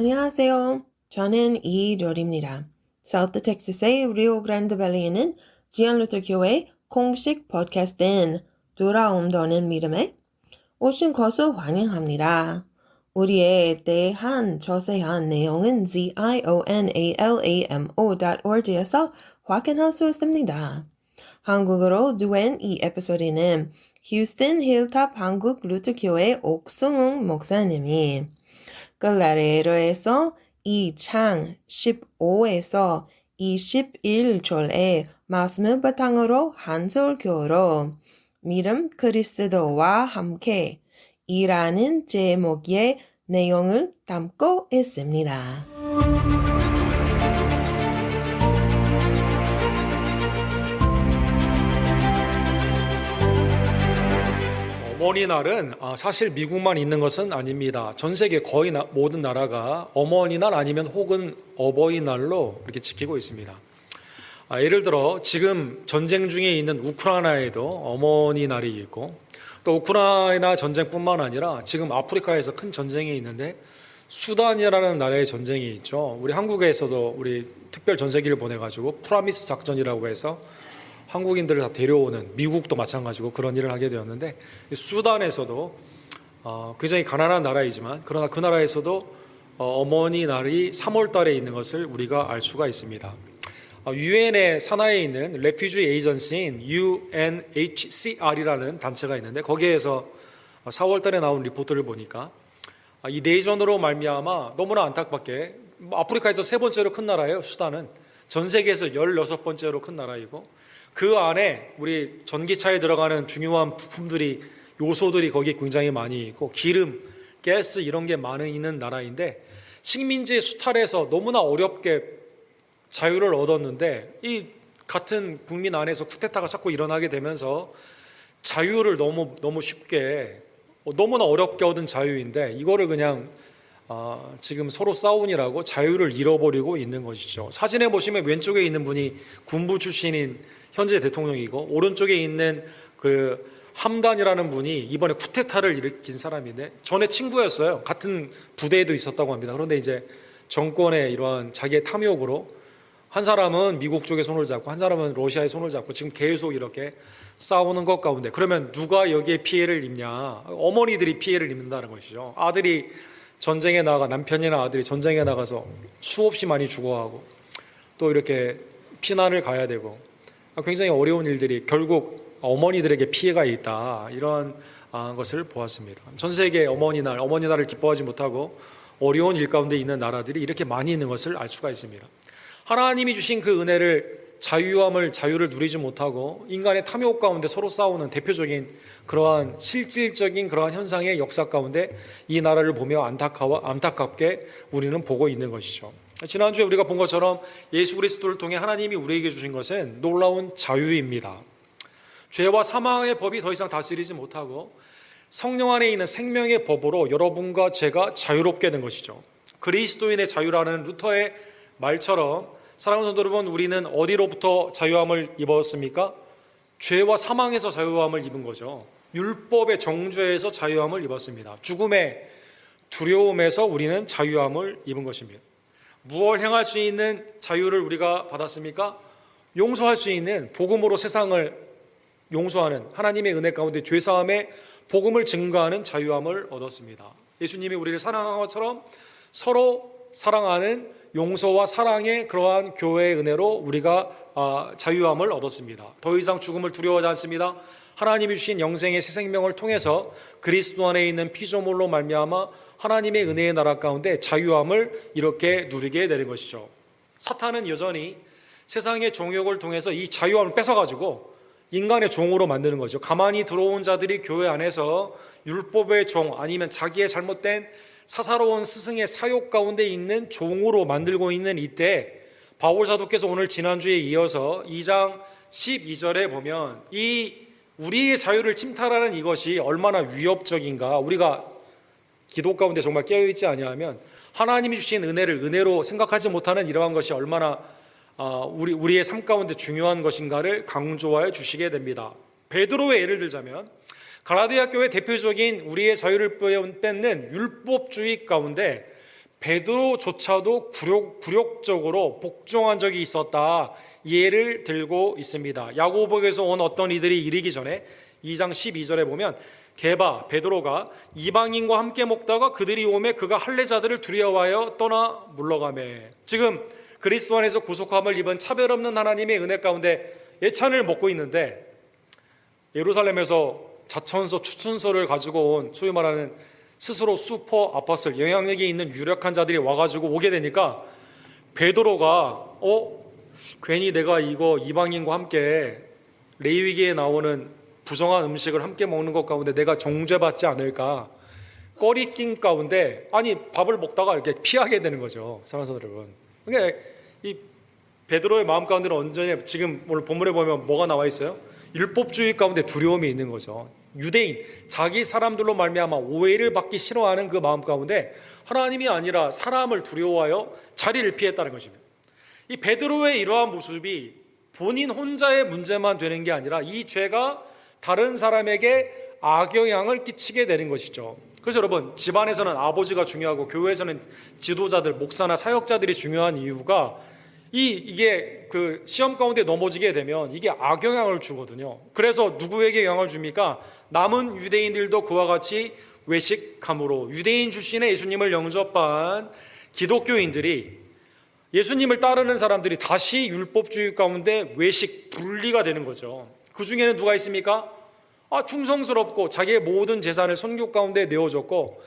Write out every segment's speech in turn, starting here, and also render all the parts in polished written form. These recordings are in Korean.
안녕하세요. 저는 이별입니다. 사우스 텍사스의 리오그란데 밸리에 있는 지안루터 교회 공식 팟캐스트인 돌아온다는 믿음에 오신 것을 환영합니다. 우리에 대한 자세한 내용은 zionalamo.org에서 확인할 수 있습니다. 한국어로 된 이 에피소드는 휴스턴 힐탑 한국 루터교회 옥승웅 목사님이 갈라레로에서 2장 15에서 21절의 말씀을 바탕으로 한솔교로 믿음 그리스도와 함께 이라는 제목의 내용을 담고 있습니다. 어머니날은 사실 미국만 있는 것은 아닙니다. 전 세계 거의 모든 나라가 어머니날 아니면 혹은 어버이날로 이렇게 지키고 있습니다. 예를 들어 지금 전쟁 중에 있는 우크라이나에도 어머니날이 있고, 또 우크라이나 전쟁뿐만 아니라 지금 아프리카에서 큰 전쟁이 있는데 수단이라는 나라의 전쟁이 있죠. 우리 한국에서도 우리 특별 전세기를 보내가지고 프라미스 작전이라고 해서 한국인들을 다 데려오는, 미국도 마찬가지고 그런 일을 하게 되었는데, 수단에서도 굉장히 가난한 나라이지만 그러나 그 나라에서도 어머니 날이 3월 달에 있는 것을 우리가 알 수가 있습니다. 유엔의 산하에 있는 레퓨지 에이전시인 UNHCR이라는 단체가 있는데, 거기에서 4월 달에 나온 리포트를 보니까 이 내전으로 말미암아 너무나 안타깝게 아프리카에서 세 번째로 큰 나라예요. 수단은 전 세계에서 16번째로 큰 나라이고, 그 안에 우리 전기차에 들어가는 중요한 부품들이, 요소들이 거기에 굉장히 많이 있고, 기름, 가스 이런 게 많이 있는 나라인데, 식민지 수탈에서 너무나 어렵게 자유를 얻었는데 이 같은 국민 안에서 쿠데타가 자꾸 일어나게 되면서 자유를 너무 쉽게, 너무나 어렵게 얻은 자유인데 이거를 그냥 지금 서로 싸우니라고 자유를 잃어버리고 있는 것이죠. 사진에 보시면 왼쪽에 있는 분이 군부 출신인 현재 대통령이고, 오른쪽에 있는 그 함단이라는 분이 이번에 쿠데타를 일으킨 사람인데 전에 친구였어요. 같은 부대에도 있었다고 합니다. 그런데 이제 정권의 이러한 자기의 탐욕으로 한 사람은 미국 쪽에 손을 잡고 한 사람은 러시아에 손을 잡고 지금 계속 이렇게 싸우는 것 가운데, 그러면 누가 여기에 피해를 입냐? 어머니들이 피해를 입는다는 것이죠. 아들이 전쟁에 나가, 남편이나 아들이 전쟁에 나가서 수없이 많이 죽어가고 또 이렇게 피난을 가야 되고, 굉장히 어려운 일들이 결국 어머니들에게 피해가 있다, 이런 것을 보았습니다. 전 세계 어머니날을 기뻐하지 못하고 어려운 일 가운데 있는 나라들이 이렇게 많이 있는 것을 알 수가 있습니다. 하나님이 주신 그 은혜를, 자유를 누리지 못하고 인간의 탐욕 가운데 서로 싸우는 대표적인 그러한 실질적인 그러한 현상의 역사 가운데 이 나라를 보며 안타깝게 우리는 보고 있는 것이죠. 지난주에 우리가 본 것처럼 예수 그리스도를 통해 하나님이 우리에게 주신 것은 놀라운 자유입니다. 죄와 사망의 법이 더 이상 다스리지 못하고 성령 안에 있는 생명의 법으로 여러분과 제가 자유롭게 된 것이죠. 그리스도인의 자유라는 루터의 말처럼, 사랑하는 성도 여러분, 우리는 어디로부터 자유함을 입었습니까? 죄와 사망에서 자유함을 입은 거죠. 율법의 정죄에서 자유함을 입었습니다. 죽음의 두려움에서 우리는 자유함을 입은 것입니다. 무엇을 행할 수 있는 자유를 우리가 받았습니까? 용서할 수 있는, 복음으로 세상을 용서하는, 하나님의 은혜 가운데 죄사함의 복음을 증거하는 자유함을 얻었습니다. 예수님이 우리를 사랑한 것처럼 서로 사랑하는 용서와 사랑의 그러한 교회의 은혜로 우리가 자유함을 얻었습니다. 더 이상 죽음을 두려워하지 않습니다. 하나님이 주신 영생의 새 생명을 통해서 그리스도 안에 있는 피조물로 말미암아 하나님의 은혜의 나라 가운데 자유함을 이렇게 누리게 되는 것이죠. 사탄은 여전히 세상의 종욕을 통해서 이 자유함을 뺏어가지고 인간의 종으로 만드는 거죠. 가만히 들어온 자들이 교회 안에서 율법의 종, 아니면 자기의 잘못된 사사로운 스승의 사욕 가운데 있는 종으로 만들고 있는 이때, 바울 사도께서 오늘 지난주에 이어서 2장 12절에 보면 이 우리의 자유를 침탈하는 이것이 얼마나 위협적인가, 우리가 기도 가운데 정말 깨어있지 아니하면 하나님이 주신 은혜를 은혜로 생각하지 못하는 이러한 것이 얼마나 우리의 삶 가운데 중요한 것인가를 강조하여 주시게 됩니다. 베드로의 예를 들자면, 갈라디아 교회 대표적인 우리의 자유를 뺏는 율법주의 가운데 베드로조차도 굴욕적으로 복종한 적이 있었다, 예를 들고 있습니다. 야고보에서 온 어떤 이들이 이르기 전에 2장 12절에 보면 게바 베드로가 이방인과 함께 먹다가 그들이 오매 그가 할례자들을 두려워하여 떠나 물러가매. 지금 그리스도 안에서 구속함을 입은 차별 없는 하나님의 은혜 가운데 예찬을 먹고 있는데, 예루살렘에서 자천서 추천서를 가지고 온 소위 말하는 스스로 슈퍼 아포스톨, 영향력이 있는 유력한 자들이 와가지고 오게 되니까 베드로가 괜히 내가 이거 이방인과 함께 레위기에 나오는 부정한 음식을 함께 먹는 것 가운데 내가 정죄받지 않을까 꺼리낌 가운데, 아니 밥을 먹다가 이렇게 피하게 되는 거죠. 사랑하는 여러분, 그러니까 이 베드로의 마음 가운데는 언제나 지금 오늘 본문에 보면 뭐가 나와 있어요? 율법주의 가운데 두려움이 있는 거죠. 유대인, 자기 사람들로 말미암아 오해를 받기 싫어하는 그 마음 가운데 하나님이 아니라 사람을 두려워하여 자리를 피했다는 것입니다. 이 베드로의 이러한 모습이 본인 혼자의 문제만 되는 게 아니라 이 죄가 다른 사람에게 악영향을 끼치게 되는 것이죠. 그래서 여러분, 집안에서는 아버지가 중요하고 교회에서는 지도자들, 목사나 사역자들이 중요한 이유가 이게 그 시험 가운데 넘어지게 되면 이게 악영향을 주거든요. 그래서 누구에게 영향을 줍니까? 남은 유대인들도 그와 같이 외식함으로, 유대인 출신의 예수님을 영접한 기독교인들이, 예수님을 따르는 사람들이 다시 율법주의 가운데 외식, 분리가 되는 거죠. 그 중에는 누가 있습니까? 충성스럽고 자기의 모든 재산을 선교 가운데 내어줬고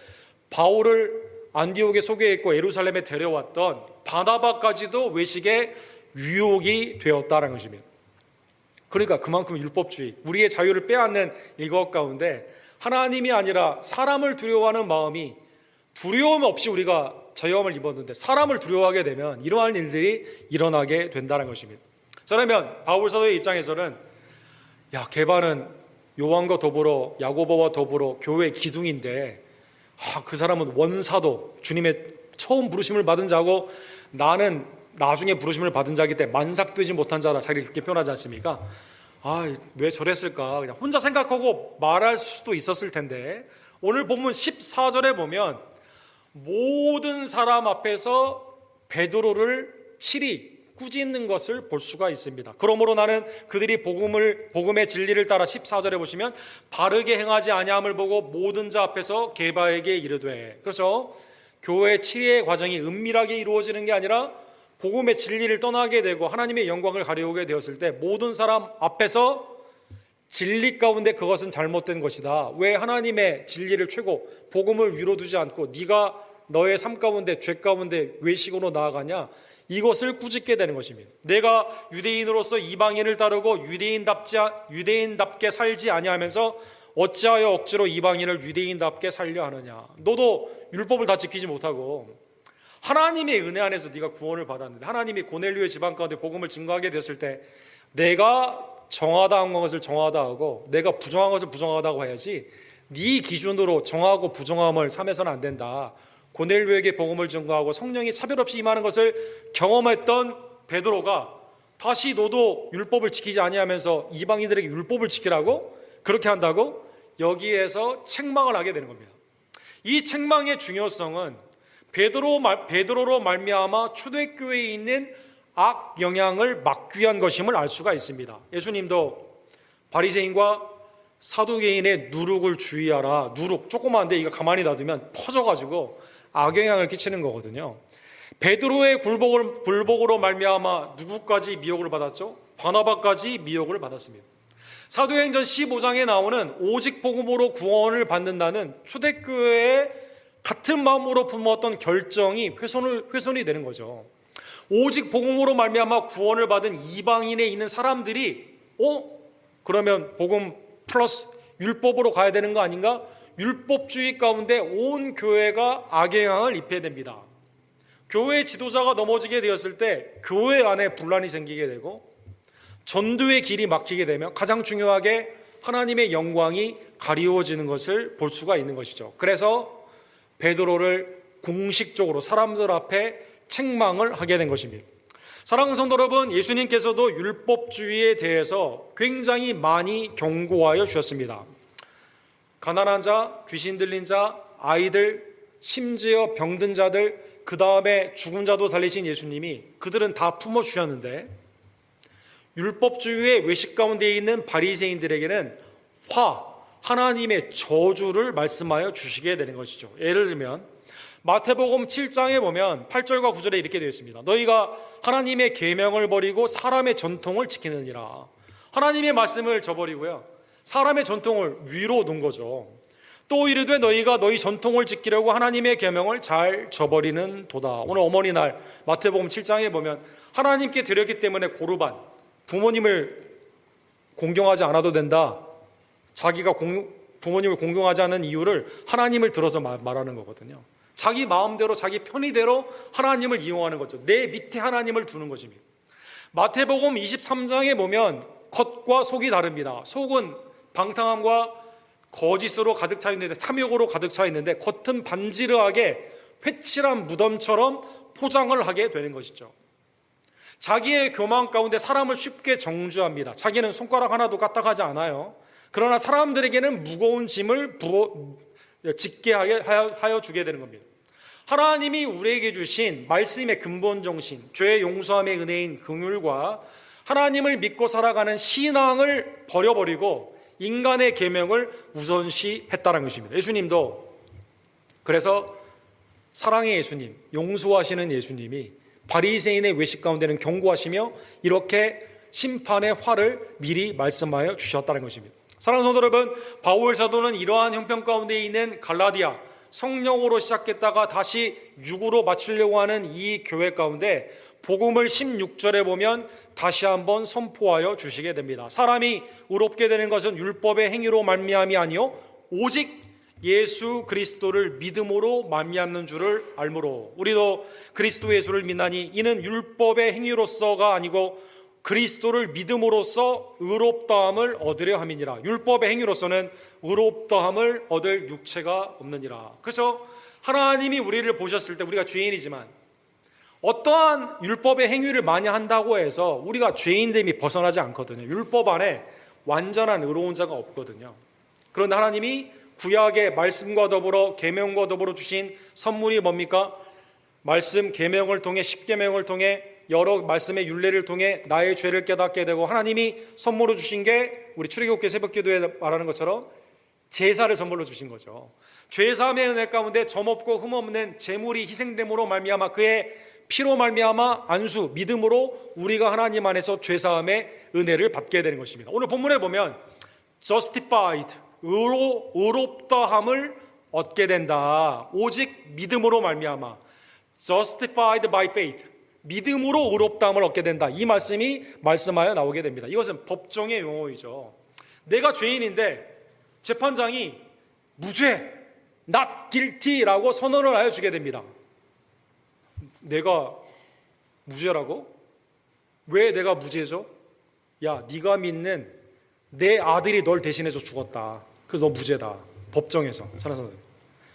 바울을 안디옥에 소개했고 예루살렘에 데려왔던 바나바까지도 외식의 유혹이 되었다는 것입니다. 그러니까 그만큼 율법주의, 우리의 자유를 빼앗는 이것 가운데 하나님이 아니라 사람을 두려워하는 마음이, 두려움 없이 우리가 자유함을 입었는데 사람을 두려워하게 되면 이러한 일들이 일어나게 된다는 것입니다. 그러면 바울 사도의 입장에서는 게바는 요한과 더불어 야고보와 더불어 교회의 기둥인데 그 사람은 원사도, 주님의 처음 부르심을 받은 자고 나는 나중에 부르심을 받은 자이기 때문에 만삭되지 못한 자다, 자기를 그렇게 표현하지 않습니까? 왜 저랬을까 그냥 혼자 생각하고 말할 수도 있었을 텐데, 오늘 본문 14절에 보면 모든 사람 앞에서 베드로를 치리 꾸짖는 것을 볼 수가 있습니다. 그러므로 나는 그들이 복음의 진리를 따라 14절에 보시면 바르게 행하지 아니함을 보고 모든 자 앞에서 게바에게 이르되, 그래서 교회 치리의 과정이 은밀하게 이루어지는 게 아니라 복음의 진리를 떠나게 되고 하나님의 영광을 가려오게 되었을 때 모든 사람 앞에서 진리 가운데 그것은 잘못된 것이다, 왜 하나님의 진리를 최고 복음을 위로 두지 않고 네가 너의 삶 가운데 죄 가운데 외식으로 나아가냐, 이것을 꾸짖게 되는 것입니다. 내가 유대인으로서 이방인을 따르고 유대인답게 살지 아니하면서 어찌하여 억지로 이방인을 유대인답게 살려 하느냐. 너도 율법을 다 지키지 못하고 하나님의 은혜 안에서 네가 구원을 받았는데, 하나님이 고넬료의 집안 가운데 복음을 증거하게 되었을 때 내가 정하다한 것을 정하다 하고 내가 부정한 것을 부정하다고 해야지, 네 기준으로 정하고 부정함을 삼해서는 안 된다. 고넬료에게 복음을 증거하고 성령이 차별 없이 임하는 것을 경험했던 베드로가 다시 너도 율법을 지키지 아니하면서 이방인들에게 율법을 지키라고 그렇게 한다고, 여기에서 책망을 하게 되는 겁니다. 이 책망의 중요성은 베드로로 말미암아 초대교회에 있는 악 영향을 막기 위한 것임을 알 수가 있습니다. 예수님도 바리새인과 사두개인의 누룩을 주의하라. 누룩 조그마한데 이거 가만히 놔두면 퍼져가지고 악영향을 끼치는 거거든요. 베드로의 굴복으로 말미암아 누구까지 미혹을 받았죠? 바나바까지 미혹을 받았습니다. 사도행전 15장에 나오는 오직 복음으로 구원을 받는다는 초대교회의 같은 마음으로 품었던 결정이 훼손이 되는 거죠. 오직 복음으로 말미암아 구원을 받은 이방인에 있는 사람들이 그러면 복음 플러스 율법으로 가야 되는 거 아닌가? 율법주의 가운데 온 교회가 악영향을 입게 됩니다. 교회 지도자가 넘어지게 되었을 때 교회 안에 분란이 생기게 되고 전도의 길이 막히게 되면 가장 중요하게 하나님의 영광이 가리워지는 것을 볼 수가 있는 것이죠. 그래서 베드로를 공식적으로 사람들 앞에 책망을 하게 된 것입니다. 사랑하는 성도 여러분, 예수님께서도 율법주의에 대해서 굉장히 많이 경고하여 주셨습니다. 가난한 자, 귀신 들린 자, 아이들, 심지어 병든 자들, 그 다음에 죽은 자도 살리신 예수님이 그들은 다 품어주셨는데 율법주의의 외식 가운데 있는 바리새인들에게는 하나님의 저주를 말씀하여 주시게 되는 것이죠. 예를 들면 마태복음 7장에 보면 8절과 9절에 이렇게 되어 있습니다. 너희가 하나님의 계명을 버리고 사람의 전통을 지키느니라. 하나님의 말씀을 저버리고요, 사람의 전통을 위로 놓은 거죠. 또 이르되 너희가 너희 전통을 지키려고 하나님의 계명을 잘 저버리는 도다. 오늘 어머니날 마태복음 7장에 보면 하나님께 드렸기 때문에 고르반, 부모님을 공경하지 않아도 된다. 자기가 부모님을 공경하지 않는 이유를 하나님을 들어서 말하는 거거든요. 자기 마음대로 자기 편의대로 하나님을 이용하는 거죠. 내 밑에 하나님을 두는 것입니다. 마태복음 23장에 보면 겉과 속이 다릅니다. 속은 방탕함과 거짓으로 가득 차 있는데, 탐욕으로 가득 차 있는데 겉은 반지르하게 회칠한 무덤처럼 포장을 하게 되는 것이죠. 자기의 교만 가운데 사람을 쉽게 정죄합니다. 자기는 손가락 하나도 까딱하지 않아요. 그러나 사람들에게는 무거운 짐을 짓게 하여 주게 되는 겁니다. 하나님이 우리에게 주신 말씀의 근본 정신, 죄 용서함의 은혜인 긍휼과 하나님을 믿고 살아가는 신앙을 버려버리고 인간의 계명을 우선시했다는 것입니다. 예수님도 그래서 사랑의 예수님, 용서하시는 예수님이 바리새인의 외식 가운데는 경고하시며 이렇게 심판의 화를 미리 말씀하여 주셨다는 것입니다. 사랑하는 성도 여러분, 바울 사도는 이러한 형편 가운데 있는 갈라디아, 성령으로 시작했다가 다시 육으로 마치려고 하는 이 교회 가운데 복음을 16절에 보면 다시 한번 선포하여 주시게 됩니다. 사람이 의롭게 되는 것은 율법의 행위로 말미암이 아니요 오직 예수 그리스도를 믿음으로 말미암는 줄을 알므로 우리도 그리스도 예수를 믿나니 이는 율법의 행위로서가 아니고 그리스도를 믿음으로써 의롭다함을 얻으려 함이니라. 율법의 행위로서는 의롭다함을 얻을 육체가 없느니라. 그래서 하나님이 우리를 보셨을 때 우리가 죄인이지만 어떠한 율법의 행위를 많이 한다고 해서 우리가 죄인됨이 벗어나지 않거든요. 율법 안에 완전한 의로운 자가 없거든요. 그런데 하나님이 구약의 말씀과 더불어 계명과 더불어 주신 선물이 뭡니까? 말씀 계명을 통해, 십계명을 통해, 여러 말씀의 율례를 통해 나의 죄를 깨닫게 되고 하나님이 선물로 주신 게 우리 출애굽기 새벽기도에 말하는 것처럼 제사를 선물로 주신 거죠. 죄사함의 은혜 가운데 점없고 흠없는 제물이 희생됨으로 말미암아 그의 피로 말미암아 안수 믿음으로 우리가 하나님 안에서 죄사함의 은혜를 받게 되는 것입니다. 오늘 본문에 보면 justified 의롭다함을 얻게 된다. 오직 믿음으로 말미암아 justified by faith 믿음으로 의롭다함을 얻게 된다. 이 말씀이 말씀하여 나오게 됩니다. 이것은 법정의 용어이죠. 내가 죄인인데 재판장이 무죄, not guilty라고 선언을 하여 주게 됩니다. 내가 무죄라고? 왜 내가 무죄죠? 야, 네가 믿는 내 아들이 널 대신해서 죽었다. 그래서 너 무죄다. 법정에서. 사랑하는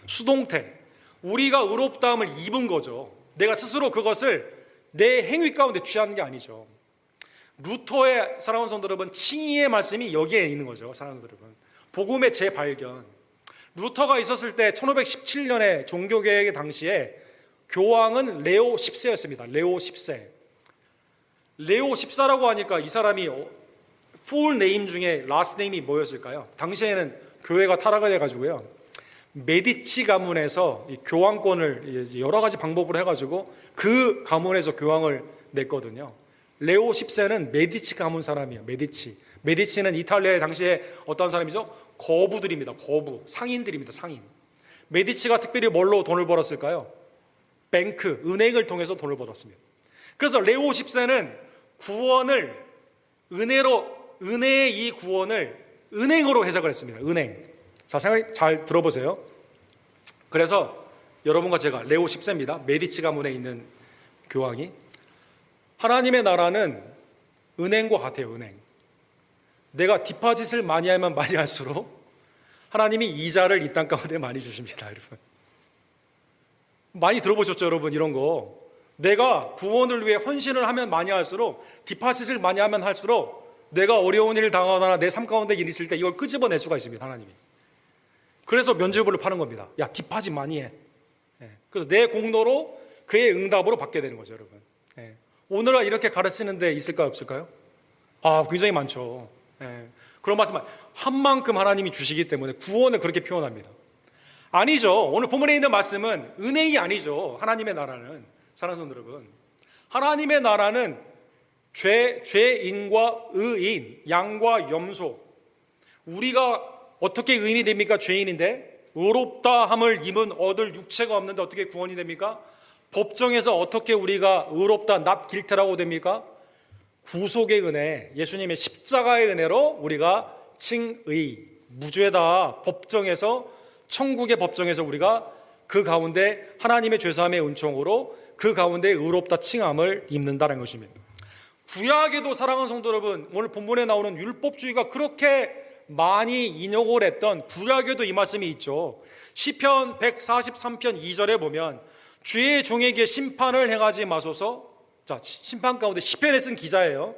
수동태. 우리가 의롭다함을 입은 거죠. 내가 스스로 그것을 내 행위 가운데 취한 게 아니죠. 루터의 사랑하는 성도 여러분, 칭의의 말씀이 여기에 있는 거죠. 사랑하는 성도 여러분, 복음의 재발견. 루터가 있었을 때 1517년에 종교개혁의 당시에 교황은 레오 10세였습니다. 레오 10세. 레오 14라고 하니까 이 사람이 풀 네임 중에 라스트 네임이 뭐였을까요? 당시에는 교회가 타락을 해가지고요, 메디치 가문에서 이 교황권을 여러 가지 방법으로 해가지고 그 가문에서 교황을 냈거든요. 레오 10세는 메디치 가문 사람이에요. 메디치는 이탈리아의 당시에 어떤 사람이죠? 거부들입니다. 거부, 상인들입니다. 상인. 메디치가 특별히 뭘로 돈을 벌었을까요? 뱅크, 은행을 통해서 돈을 벌었습니다. 그래서 레오 10세는 구원을 은혜의 이 구원을 은행으로 해석을 했습니다. 은행. 자, 잘 들어보세요. 그래서 여러분과 제가 레오 10세입니다. 메디치 가문에 있는 교황이 하나님의 나라는 은행과 같아요. 은행. 내가 디파짓을 많이 하면 많이 할수록 하나님이 이자를 이 땅 가운데 많이 주십니다. 여러분 많이 들어보셨죠? 여러분 이런 거 내가 구원을 위해 헌신을 하면 많이 할수록, 디파짓을 많이 하면 할수록 내가 어려운 일을 당하거나 내 삶 가운데 일이 있을 때 이걸 끄집어낼 수가 있습니다. 하나님이. 그래서 면죄부를 파는 겁니다. 야, 디파짓 많이 해. 그래서 내 공로로 그의 응답으로 받게 되는 거죠, 여러분. 예. 오늘날 이렇게 가르치는 데 있을까요, 없을까요? 굉장히 많죠. 예. 그런 말씀, 한 만큼 하나님이 주시기 때문에 구원을 그렇게 표현합니다. 아니죠. 오늘 본문에 있는 말씀은 은혜이 아니죠. 하나님의 나라는, 사랑하는 성도 여러분, 하나님의 나라는 죄인과 의인, 양과 염소. 우리가 어떻게 의인이 됩니까? 죄인인데 의롭다 함을 입은 얻을 육체가 없는데 어떻게 구원이 됩니까? 법정에서 어떻게 우리가 의롭다 not guilty라고 됩니까? 구속의 은혜, 예수님의 십자가의 은혜로 우리가 칭의, 무죄다. 법정에서, 천국의 법정에서 우리가 그 가운데 하나님의 죄사함의 은총으로 그 가운데 의롭다 칭함을 입는다는 것입니다. 구약에도, 사랑하는 성도 여러분, 오늘 본문에 나오는 율법주의가 그렇게 많이 인용을 했던 구약에도 이 말씀이 있죠. 시편 143편 2절에 보면 주의 종에게 심판을 행하지 마소서. 자, 심판 가운데 시편에 쓴 기자예요.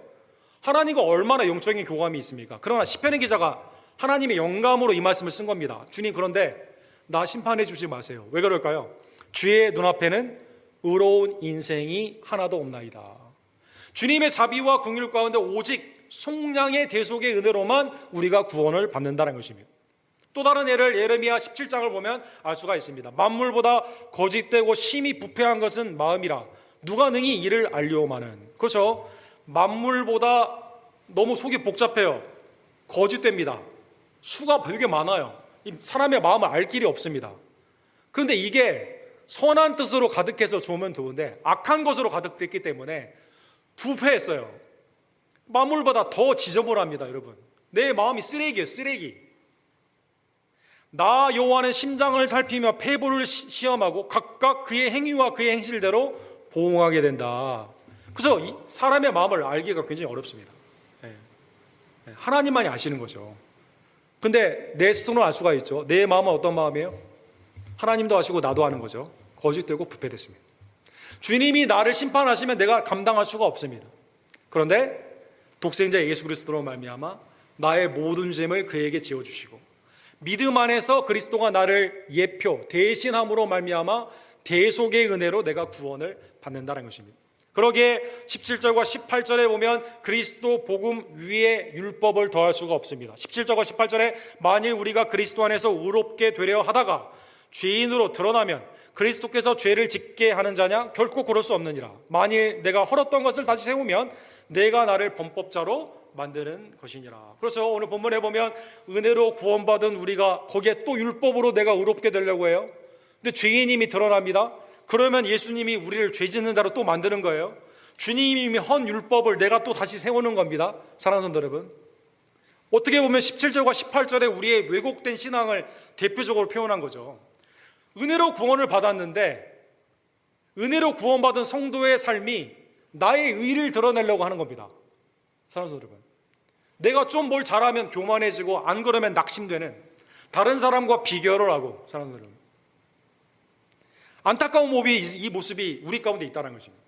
하나님과 얼마나 영적인 교감이 있습니까? 그러나 시편의 기자가 하나님의 영감으로 이 말씀을 쓴 겁니다. 주님, 그런데 나 심판해 주지 마세요. 왜 그럴까요? 주의 눈앞에는 의로운 인생이 하나도 없나이다. 주님의 자비와 긍휼 가운데 오직 속량의 대속의 은혜로만 우리가 구원을 받는다는 것입니다. 또 다른 예를 예레미야 17장을 보면 알 수가 있습니다. 만물보다 거짓되고 심히 부패한 것은 마음이라 누가 능히 이를 알리오마는. 그렇죠. 만물보다 너무 속이 복잡해요. 거짓됩니다. 수가 되게 많아요. 사람의 마음을 알 길이 없습니다. 그런데 이게 선한 뜻으로 가득해서 좋으면 좋은데 악한 것으로 가득됐기 때문에 부패했어요. 만물보다 더 지저분합니다, 여러분. 내 마음이 쓰레기예요, 쓰레기. 나 여호와는 심장을 살피며 폐부를 시험하고 각각 그의 행위와 그의 행실대로 보응하게 된다. 그래서 사람의 마음을 알기가 굉장히 어렵습니다. 하나님만이 아시는 거죠. 근데 내 스스로는 알 수가 있죠. 내 마음은 어떤 마음이에요? 하나님도 아시고 나도 아는 거죠. 거짓되고 부패됐습니다. 주님이 나를 심판하시면 내가 감당할 수가 없습니다. 그런데 독생자 예수 그리스도로 말미암아 나의 모든 죄를 그에게 지어주시고 믿음 안에서 그리스도가 나를 예표 대신함으로 말미암아 대속의 은혜로 내가 구원을 받는다는 것입니다. 그러기에 17절과 18절에 보면 그리스도 복음 위에 율법을 더할 수가 없습니다. 17절과 18절에 만일 우리가 그리스도 안에서 의롭게 되려 하다가 죄인으로 드러나면 그리스도께서 죄를 짓게 하는 자냐? 결코 그럴 수 없느니라. 만일 내가 헐었던 것을 다시 세우면 내가 나를 범법자로 만드는 것이니라. 그래서 오늘 본문에 보면 은혜로 구원받은 우리가 거기에 또 율법으로 내가 의롭게 되려고 해요. 근데 죄인임이 드러납니다. 그러면 예수님이 우리를 죄 짓는 자로 또 만드는 거예요. 주님이 헌 율법을 내가 또 다시 세우는 겁니다. 사랑하는 성도 여러분, 어떻게 보면 17절과 18절에 우리의 왜곡된 신앙을 대표적으로 표현한 거죠. 은혜로 구원을 받았는데 은혜로 구원받은 성도의 삶이 나의 의를 드러내려고 하는 겁니다. 사랑하는 성도 여러분, 내가 좀 뭘 잘하면 교만해지고 안 그러면 낙심되는, 다른 사람과 비교를 하고, 사랑하는 성도 여러분, 안타까운 이 모습이 우리 가운데 있다는 것입니다.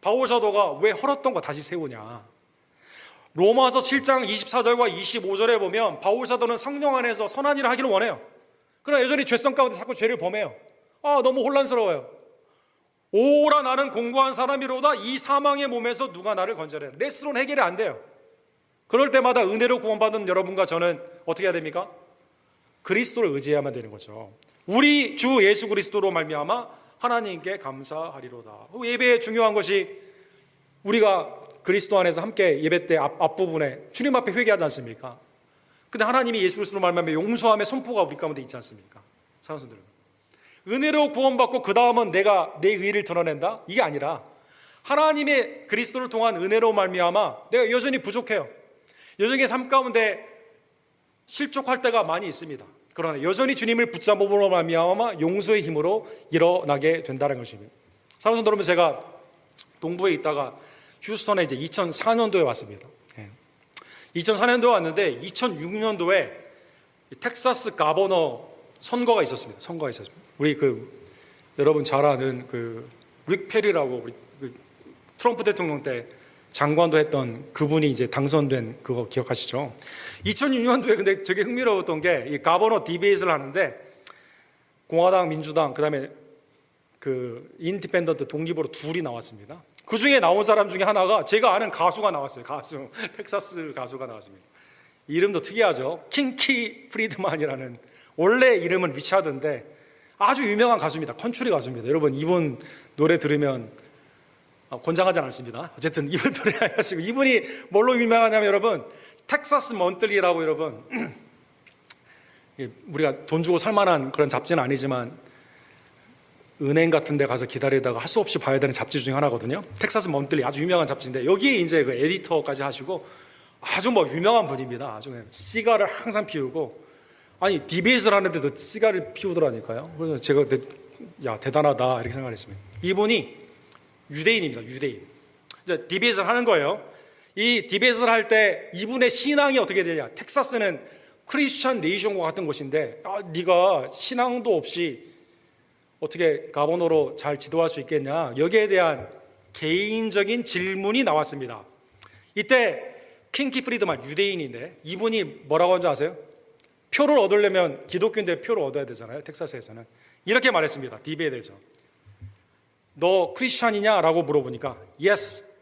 바울 사도가 왜 헐었던 거 다시 세우냐. 로마서 7장 24절과 25절에 보면 바울 사도는 성령 안에서 선한 일을 하기를 원해요. 그러나 여전히 죄성 가운데 자꾸 죄를 범해요. 너무 혼란스러워요. 오라 나는 공고한 사람이로다. 이 사망의 몸에서 누가 나를 건져내라. 내 스스로는 해결이 안 돼요. 그럴 때마다 은혜로 구원받은 여러분과 저는 어떻게 해야 됩니까? 그리스도를 의지해야만 되는 거죠. 우리 주 예수 그리스도로 말미암아 하나님께 감사하리로다. 예배의 중요한 것이 우리가 그리스도 안에서 함께 예배 때 앞부분에 주님 앞에 회개하지 않습니까? 근데 하나님이 예수 그리스도로 말미암아 용서함의 선포가 우리 가운데 있지 않습니까? 사랑하는 성도들, 은혜로 구원받고 그 다음은 내가 내 의를 드러낸다? 이게 아니라 하나님의 그리스도를 통한 은혜로 말미암아 내가 여전히 부족해요. 여전히 삶 가운데 실족할 때가 많이 있습니다. 그러나 여전히 주님을 붙잡음으로 말미암아 용서의 힘으로 일어나게 된다는 것입니다. 사랑하는 성도 여러분, 제가 동부에 있다가 휴스턴에 이제 2004년도에 왔습니다. 2004년도에 왔는데 2006년도에 텍사스 가버너 선거가 있었습니다. 우리 여러분 잘 아는 릭 페리라고 우리 트럼프 대통령 때 장관도 했던 그분이 이제 당선된 그거 기억하시죠? 2006년도에 근데 되게 흥미로웠던 게 이 가버너 디베이트를 하는데 공화당, 민주당, 그다음에 그 인디펜던트 독립으로 둘이 나왔습니다. 그 중에 나온 사람 중에 하나가 제가 아는 가수가 나왔어요. 가수 텍사스 가수가 나왔습니다. 이름도 특이하죠. 킹키 프리드만이라는, 원래 이름은 리차드인데 아주 유명한 가수입니다. 컨트리 가수입니다. 여러분 이분 노래 들으면 권장하지 않습니다. 어쨌든 이분 노래 하시고, 이분이 뭘로 유명하냐면 여러분 텍사스 먼틀리라고, 여러분 우리가 돈 주고 살만한 그런 잡지는 아니지만 은행 같은 데 가서 기다리다가 할 수 없이 봐야 되는 잡지 중에 하나거든요. 텍사스 먼틀리 아주 유명한 잡지인데 여기에 이제 그 에디터까지 하시고 아주 뭐 유명한 분입니다. 아주 그냥 시가를 항상 피우고, 아니 디베이트를 하는데도 시가를 피우더라니까요. 그래서 제가 야 대단하다 이렇게 생각했습니다. 이분이 유대인입니다. 유대인. 이제 디베이트를 하는 거예요. 이 디베이트를 할 때 이분의 신앙이 어떻게 되냐? 텍사스는 크리스천 네이션과 같은 곳인데 네가 신앙도 없이 어떻게 가버너로 잘 지도할 수 있겠냐? 여기에 대한 개인적인 질문이 나왔습니다. 이때 킹키 프리드만, 유대인인데 이분이 뭐라고 한 줄 아세요? 표를 얻으려면 기독교인들 표를 얻어야 되잖아요. 텍사스에서는. 이렇게 말했습니다. 디베이트에서. 너 크리스천이냐? 라고 물어보니까 Yes,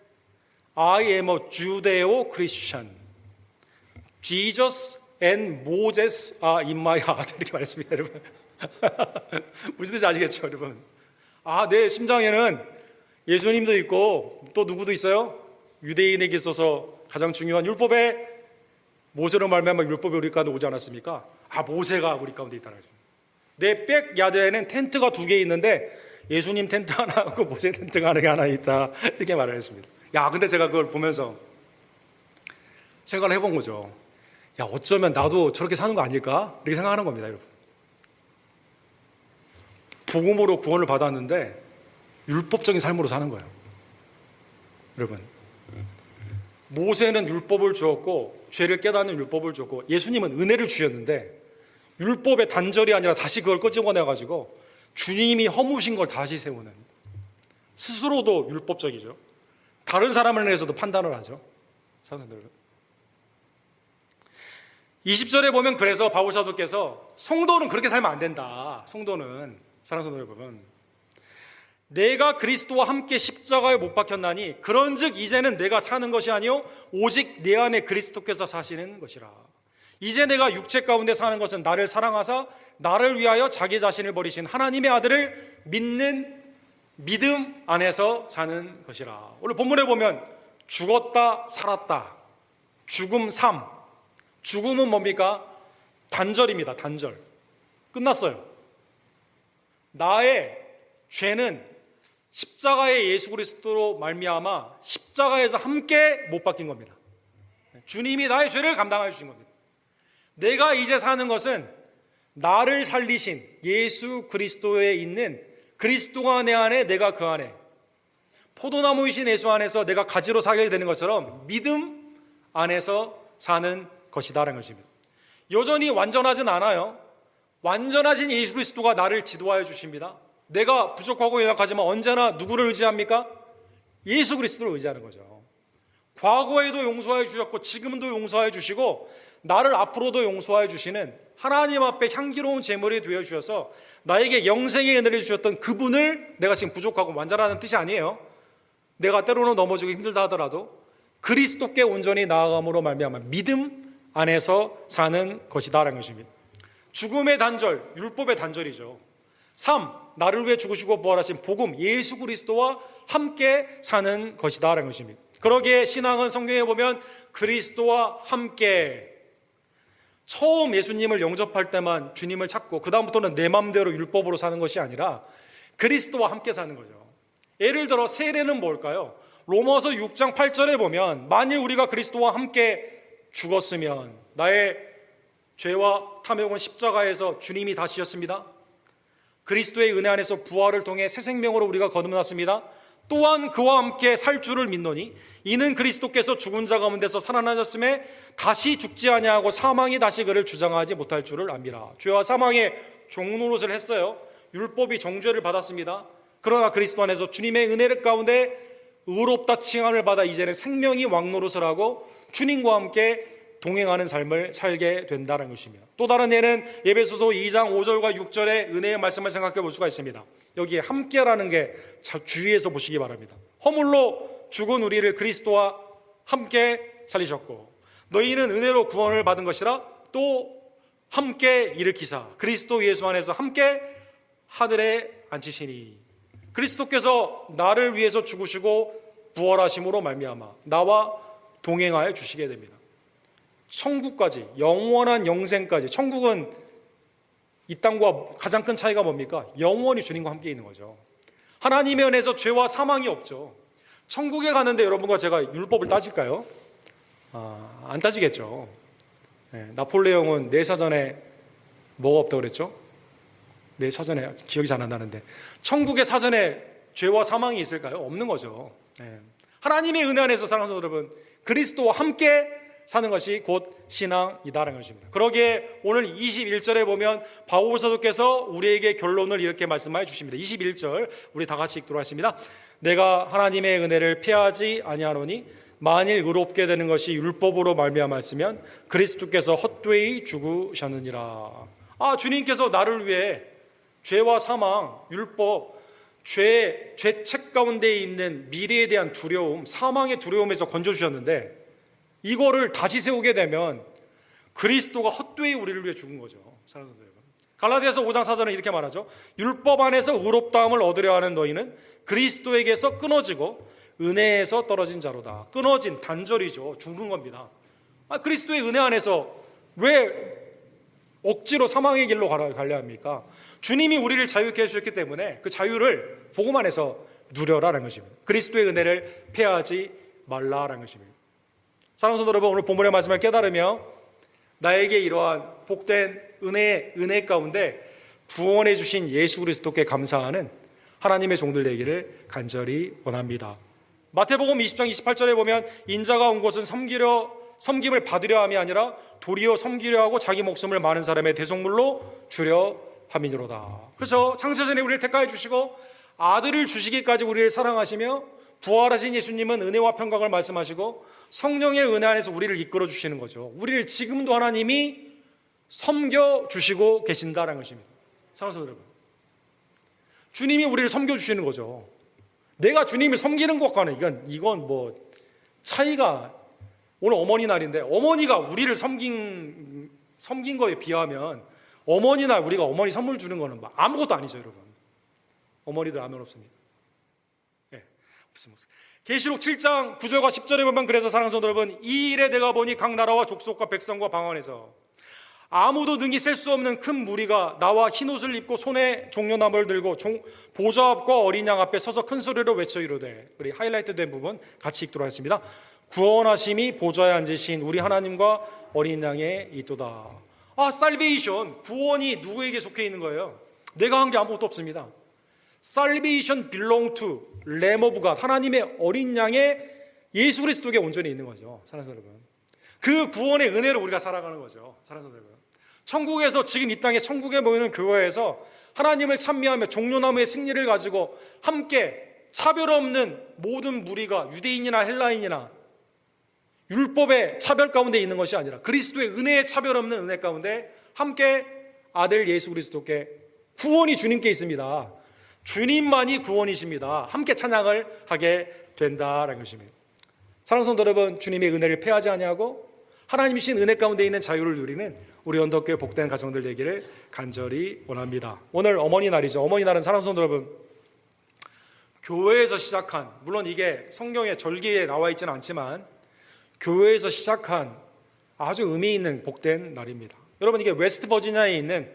I am a Judeo-Christian. Jesus and Moses are in my heart. 이렇게 말했습니다. 여러분 무슨 뜻인지 아시겠죠? 여러분 내 심장에는 예수님도 있고 또 누구도 있어요? 유대인에게 있어서 가장 중요한 율법에 모세로 말미암아 율법이 우리 가운데 오지 않았습니까? 모세가 우리 가운데 있다는 거죠. 내 백야드에는 텐트가 2개 있는데 예수님 텐트 하나 있고 모세 텐트가 하나 있다, 이렇게 말을 했습니다. 근데 제가 그걸 보면서 생각을 해본 거죠. 어쩌면 나도 저렇게 사는 거 아닐까? 이렇게 생각하는 겁니다. 여러분 복음으로 구원을 받았는데 율법적인 삶으로 사는 거예요. 여러분 모세는 율법을 주었고 죄를 깨닫는 율법을 줬고 예수님은 은혜를 주셨는데 율법의 단절이 아니라 다시 그걸 끄집어내가지고 주님이 허무신 걸 다시 세우는, 스스로도 율법적이죠. 다른 사람을 위해서도 판단을 하죠. 사람들 20절에 보면 그래서 바울 사도께서 성도는 그렇게 살면 안 된다. 성도는, 사랑하는 성도 여러분, 내가 그리스도와 함께 십자가에 못 박혔나니 그런즉 이제는 내가 사는 것이 아니요 오직 내 안에 그리스도께서 사시는 것이라. 이제 내가 육체 가운데 사는 것은 나를 사랑하사 나를 위하여 자기 자신을 버리신 하나님의 아들을 믿는 믿음 안에서 사는 것이라. 오늘 본문에 보면 죽었다 살았다, 죽음 삶. 죽음은 뭡니까? 단절입니다. 단절. 끝났어요. 나의 죄는 십자가의 예수 그리스도로 말미암아 십자가에서 함께 못 박힌 겁니다. 주님이 나의 죄를 감당해 주신 겁니다. 내가 이제 사는 것은 나를 살리신 예수 그리스도에 있는, 그리스도가 내 안에 내가 그 안에, 포도나무이신 예수 안에서 내가 가지로 살게 되는 것처럼 믿음 안에서 사는 것이다라는 것입니다. 여전히 완전하진 않아요. 완전하신 예수 그리스도가 나를 지도하여 주십니다. 내가 부족하고 연약하지만 언제나 누구를 의지합니까? 예수 그리스도를 의지하는 거죠. 과거에도 용서해 주셨고 지금도 용서해 주시고 나를 앞으로도 용서해 주시는 하나님 앞에 향기로운 제물이 되어 주셔서 나에게 영생의 은혜를 주셨던 그분을 내가 지금 부족하고 완전하다는 뜻이 아니에요. 내가 때로는 넘어지고 힘들다 하더라도 그리스도께 온전히 나아감으로 말미암아 믿음 안에서 사는 것이다라는 것입니다. 죽음의 단절, 율법의 단절이죠. 3. 나를 위해 죽으시고 부활하신 복음, 예수 그리스도와 함께 사는 것이다라는 것입니다. 그러기에 신앙은 성경에 보면 그리스도와 함께, 처음 예수님을 영접할 때만 주님을 찾고 그 다음부터는 내 마음대로 율법으로 사는 것이 아니라 그리스도와 함께 사는 거죠. 예를 들어 세례는 뭘까요? 로마서 6장 8절에 보면 만일 우리가 그리스도와 함께 죽었으면 나의 죄와 탐욕은 십자가에서 주님이 다 지셨습니다. 그리스도의 은혜 안에서 부활을 통해 새 생명으로 우리가 거듭났습니다. 또한 그와 함께 살 줄을 믿노니 이는 그리스도께서 죽은 자 가운데서 살아나셨음에 다시 죽지 아니하고 사망이 다시 그를 주장하지 못할 줄을 압니다. 죄와 사망의 종노릇을 했어요. 율법이 정죄를 받았습니다. 그러나 그리스도 안에서 주님의 은혜 가운데 의롭다 칭함을 받아 이제는 생명이 왕노릇을 하고 주님과 함께 동행하는 삶을 살게 된다는 것입니다. 또 다른 예는 에베소서 2장 5절과 6절의 은혜의 말씀을 생각해 볼 수가 있습니다. 여기에 함께라는 게 주의해서 보시기 바랍니다. 허물로 죽은 우리를 그리스도와 함께 살리셨고 너희는 은혜로 구원을 받은 것이라 또 함께 일으키사 그리스도 예수 안에서 함께 하늘에 앉히시니 그리스도께서 나를 위해서 죽으시고 부활하심으로 말미암아 나와 동행하여 주시게 됩니다. 천국까지, 영원한 영생까지. 천국은 이 땅과 가장 큰 차이가 뭡니까? 영원히 주님과 함께 있는 거죠. 하나님의 은혜에서 죄와 사망이 없죠. 천국에 가는데 여러분과 제가 율법을 따질까요? 안 따지겠죠. 나폴레옹은 내 사전에 뭐가 없다고 그랬죠? 내 사전에 기억이 잘 안 나는데 천국의 사전에 죄와 사망이 있을까요? 없는 거죠. 하나님의 은혜 안에서 사랑하는 여러분, 그리스도와 함께 사는 것이 곧 신앙이다라는 것입니다. 그러기에 오늘 21절에 보면 바울 사도께서 우리에게 결론을 이렇게 말씀해 주십니다. 21절 우리 다 같이 읽도록 하겠습니다. 내가 하나님의 은혜를 패하지 아니하노니 만일 의롭게 되는 것이 율법으로 말미암았으면 그리스도께서 헛되이 죽으셨느니라. 주님께서 나를 위해 죄와 사망, 율법, 죄책 가운데 있는 미래에 대한 두려움, 사망의 두려움에서 건져주셨는데 이거를 다시 세우게 되면 그리스도가 헛되이 우리를 위해 죽은 거죠. 사랑하는 여러분, 갈라디아서 5장 4절은 이렇게 말하죠. 율법 안에서 의롭다함을 얻으려 하는 너희는 그리스도에게서 끊어지고 은혜에서 떨어진 자로다. 끊어진, 단절이죠. 죽는 겁니다. 그리스도의 은혜 안에서 왜 억지로 사망의 길로 가려 합니까? 주님이 우리를 자유케 해주셨기 때문에 그 자유를 복음 안에서 누려라라는 것입니다. 그리스도의 은혜를 패하지 말라라는 것입니다. 사랑하는 여러분, 오늘 본문의 말씀을 깨달으며 나에게 이러한 복된 은혜 가운데 구원해 주신 예수 그리스도께 감사하는 하나님의 종들 되기를 간절히 원합니다. 마태복음 20장 28절에 보면 인자가 온 곳은 섬김을 받으려 함이 아니라 도리어 섬기려 하고 자기 목숨을 많은 사람의 대속물로 주려 함이니로다. 그래서 창세전에 우리를 택하여 주시고 아들을 주시기까지 우리를 사랑하시며 부활하신 예수님은 은혜와 평강을 말씀하시고 성령의 은혜 안에서 우리를 이끌어 주시는 거죠. 우리를 지금도 하나님이 섬겨 주시고 계신다는 것입니다. 사랑하는 여러분, 주님이 우리를 섬겨 주시는 거죠. 내가 주님을 섬기는 것과는 이건 뭐 차이가. 오늘 어머니 날인데 어머니가 우리를 섬긴 거에 비하면 어머니날 우리가 어머니 선물 주는 거는 아무것도 아니죠, 여러분. 어머니들 아멘 없습니다. 없습니다. 계시록 7장 9절과 10절에 보면 그래서 사랑하는 성도 여러분, 이 일에 내가 보니 각 나라와 족속과 백성과 방언에서 아무도 능히 셀 수 없는 큰 무리가 나와 흰옷을 입고 손에 종려나무를 들고 보좌 앞과 어린 양 앞에 서서 큰 소리로 외쳐 이르되, 우리 하이라이트 된 부분 같이 읽도록 하겠습니다. 구원하심이 보좌에 앉으신 우리 하나님과 어린 양에 있도다. 살베이션, 구원이 누구에게 속해 있는 거예요? 내가 한 게 아무것도 없습니다. Salvation belong to Lamb of God, 하나님의 어린 양의 예수 그리스도에게 온전히 있는 거죠. 사랑하는 여러분, 그 구원의 은혜로 우리가 살아가는 거죠. 사랑하는 여러분, 천국에서 지금 이 땅에 천국에 모이는 교회에서 하나님을 찬미하며 종려나무의 승리를 가지고 함께 차별 없는 모든 무리가 유대인이나 헬라인이나 율법의 차별 가운데 있는 것이 아니라 그리스도의 은혜의 차별 없는 은혜 가운데 함께 아들 예수 그리스도께 구원이 주님께 있습니다. 주님만이 구원이십니다. 함께 찬양을 하게 된다라는 것입니다. 사랑하는 성도 여러분, 주님의 은혜를 패하지 아니하고 하나님이신 은혜 가운데 있는 자유를 누리는 우리 언덕교회 복된 가정들 되기를 간절히 원합니다. 오늘 어머니 날이죠. 어머니 날은 사랑하는 성도 여러분, 교회에서 시작한, 물론 이게 성경의 절기에 나와 있지는 않지만 교회에서 시작한 아주 의미 있는 복된 날입니다. 여러분, 이게 웨스트 버지니아에 있는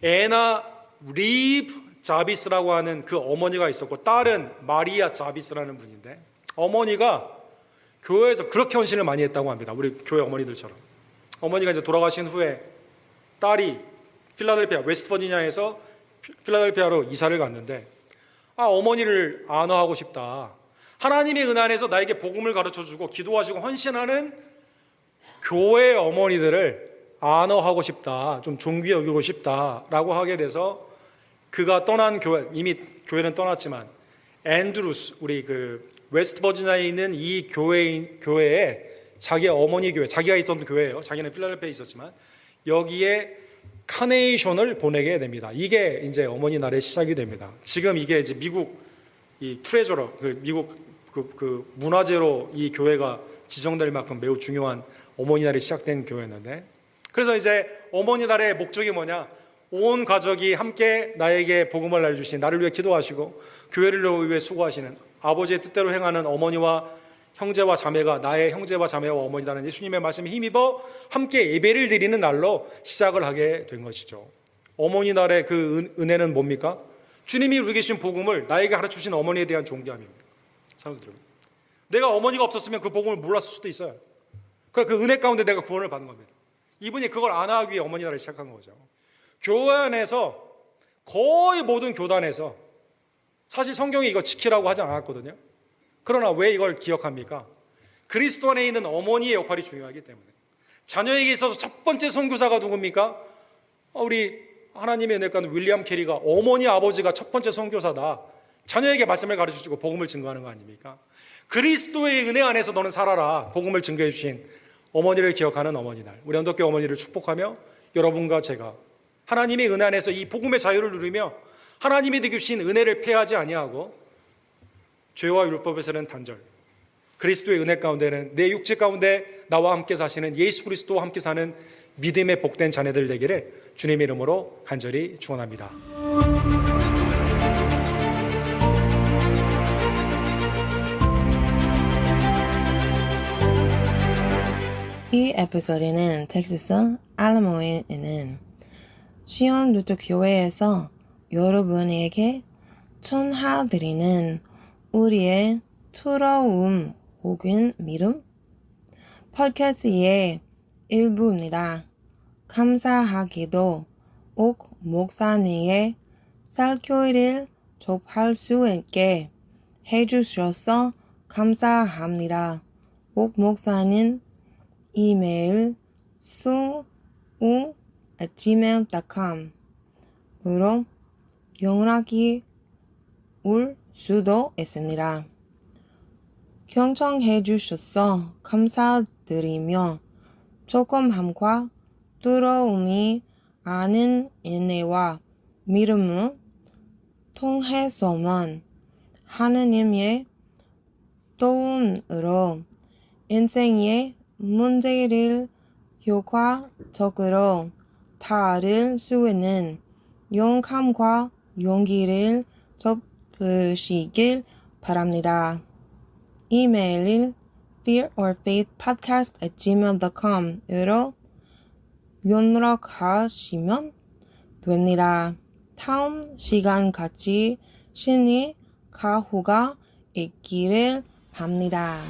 애나 리브 자비스라고 하는 그 어머니가 있었고 딸은 마리아 자비스라는 분인데 어머니가 교회에서 그렇게 헌신을 많이 했다고 합니다. 우리 교회 어머니들처럼. 어머니가 이제 돌아가신 후에 딸이 필라델피아, 웨스트 버지니아에서 필라델피아로 이사를 갔는데 어머니를 안어하고 싶다. 하나님의 은혜 안에서 나에게 복음을 가르쳐주고 기도하시고 헌신하는 교회 어머니들을 안어하고 싶다, 좀 존귀 여기고 싶다라고 하게 돼서 그가 떠난 교회, 이미 교회는 떠났지만 앤드루스, 우리 그 웨스트 버지니아에 있는 이 교회의 자기의 어머니 교회, 자기가 있었던 교회예요. 자기는 필라델피아에 있었지만 여기에 카네이션을 보내게 됩니다. 이게 이제 어머니 날의 시작이 됩니다. 지금 이게 이제 미국 이 트레저러, 미국 그 문화재로 이 교회가 지정될 만큼 매우 중요한 어머니 날이 시작된 교회였는데, 그래서 이제 어머니 날의 목적이 뭐냐? 온 가족이 함께 나에게 복음을 알려주신, 나를 위해 기도하시고 교회를 위해 수고하시는 아버지의 뜻대로 행하는 어머니와 형제와 자매가, 나의 형제와 자매와 어머니라는 예수님의 말씀에 힘입어 함께 예배를 드리는 날로 시작을 하게 된 것이죠. 어머니 날의 그 은혜는 뭡니까? 주님이 우리에게 주신 복음을 나에게 가르쳐주신 어머니에 대한 존귀함입니다. 사람들, 내가 어머니가 없었으면 그 복음을 몰랐을 수도 있어요. 그 은혜 가운데 내가 구원을 받은 겁니다. 이분이 그걸 안하기 위해 어머니 날을 시작한 거죠. 교회 안에서, 거의 모든 교단에서 사실 성경이 이거 지키라고 하지 않았거든요. 그러나 왜 이걸 기억합니까? 그리스도 안에 있는 어머니의 역할이 중요하기 때문에. 자녀에게 있어서 첫 번째 선교사가 누굽니까? 우리 하나님의 은혜가는 윌리엄 캐리가 어머니 아버지가 첫 번째 선교사다. 자녀에게 말씀을 가르쳐주고 복음을 증거하는 거 아닙니까? 그리스도의 은혜 안에서 너는 살아라. 복음을 증거해 주신 어머니를 기억하는 어머니날. 우리 언덕교회 어머니를 축복하며 여러분과 제가 하나님의 은혜 안에서 이 복음의 자유를 누리며 하나님이 되게 주신 은혜를 폐하지 아니하고 죄와 율법에서는 단절, 그리스도의 은혜 가운데는 내 육체 가운데 나와 함께 사시는 예수 그리스도와 함께 사는 믿음의 복된 자녀들 되기를 주님의 이름으로 간절히 축원합니다. 이 에피소드는 텍사스 알라모에 있는 시온 루터 교회에서 여러분에게 전해드리는 우리의 두려움 혹은 믿음 팟캐스트의 일부입니다. 감사하게도 옥 목사님의 설교를 접할 수 있게 해주셔서 감사합니다. 옥 목사님 이메일 sung@gmail.com으로 연락이 올 수도 있습니다. 경청해 주셔서 감사드리며 조금함과 두려움이 아닌 인내와 믿음을 통해서만 하느님의 도움으로 인생의 문제를 효과적으로 다룰 수 있는 용감과 용기를 접으시길 바랍니다. 이메일은 fearorfaithpodcast@gmail.com으로 연락하시면 됩니다. 다음 시간 같이 신의 가호가 있기를 바랍니다.